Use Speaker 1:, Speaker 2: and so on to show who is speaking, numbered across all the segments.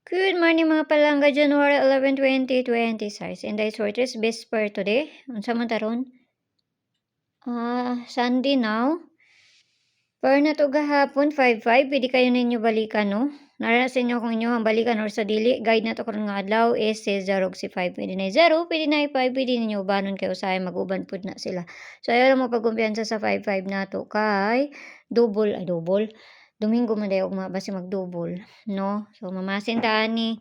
Speaker 1: Good morning mga palangga, January 11, 2026. And that's what is best for today. Unsa man taron? Sunday now. Para na to gahapon, 5-5. Pwede kayo ninyo balikan, no? Nara sa inyo kung inyo ang balikan or sa dili. Guide na to karon nga adlaw is si 0 si 5. Pwede na 0, pwede na 5, pwede ninyo ubanon kayo usahay mag-uban pud na sila. So ayaw lang mo pagkumpiyansa sa 5-5 na to kay double. Domingo man dayo ugma basi mag-double, no? So mamasin ta ani.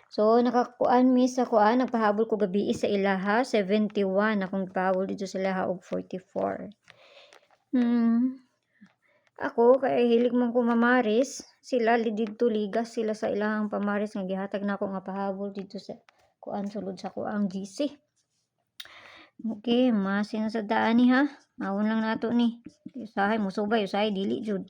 Speaker 1: So nakakuan mi sa kuan, nagpahabol ko gabi sa ilaha 71 akong pahabol dito sa ilaha og 44. Ako kay hilig man ko mamaris, sila didto ligas sila sa ilahang pamaris nga gihatag nako nga pahabol dito sa kuan sulod sa kuang GC. Okay, masin sa daan ni ha. Awon lang nato ni. Usahay mo subay, usahay dili jud.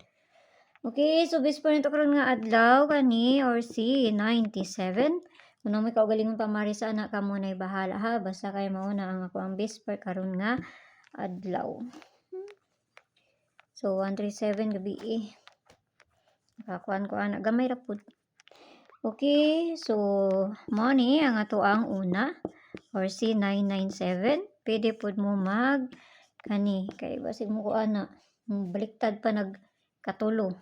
Speaker 1: Okay, so best pa nito karon nga adlaw kani or si 97. Kung may kaugalingon pamaris sa anak kamo nay bahala ha, basta kay mao na ang ako ang best pa karon nga adlaw. So 137 gabi nakakuan ko anak gamay ra pud. Okay, so mo ni ang ato ang una or si 997. Pwede pud mo mag kani kay basig mo ko ana baliktad pa nagkatulo.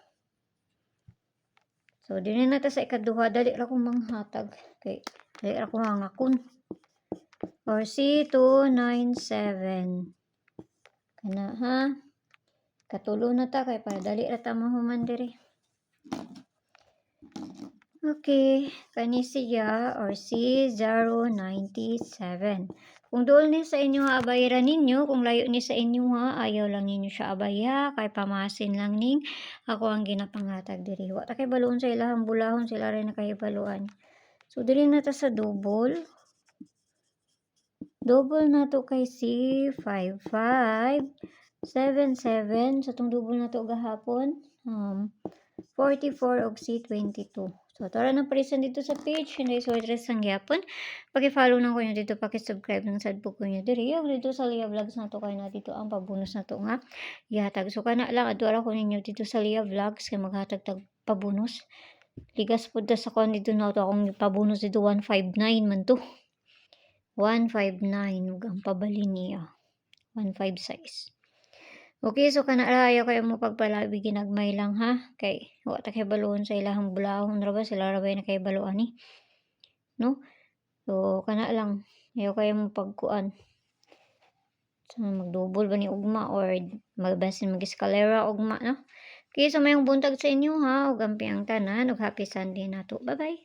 Speaker 1: So dinhi na ta sa ikaduha, dali ra ko manghatag kay dali ra ko hangakon. Or si 297 kana ha. Katulo na ta kay para dali ra ta mahuman diri. Okay, kani siya or si 097. Kung dool ni sa inyo ha abayran ninyo, kung layo ni sa inyo ha, ayaw lang ninyo siya abaya, kay pamasin lang ning ako ang ginapanghatag diri. Wa ta kay baluon sa ilahang bulahon, sila rin nakahibaluan. So dili na ta sa double. Double na to kay si 5577 sa tong double na to gahapon 44 og si 22. So tara na present dito sa page hindi so address ang gyapon. Paki-follow na ko nyo dito, paki-subscribe ng sad po ko nyo diri og dito sa Lia Vlogs na to kay na dito ang pabonus na to nga ihatag. So kana lang adto ko ninyo dito sa Lia Vlogs kay maghatag tag pabonus. Ligas pud ta sa kon dito na to akong pabonus dito 159 man to. 159 ug ang pabali niya 156. Okay, so kana ayaw kayo mo pagpalabi ginagmay lang ha kay wa ta kay baluon sa ilahang bulahon ra ba sila ra ba na kay baluan ni no. So kana lang ayaw kayo mo pagkuan so magdouble ba ni ugma or magbasin mag-escalera ugma no. Okay, so mayong buntag sa inyo ha ug ampi ang tanan ug happy Sunday nato. Bye bye.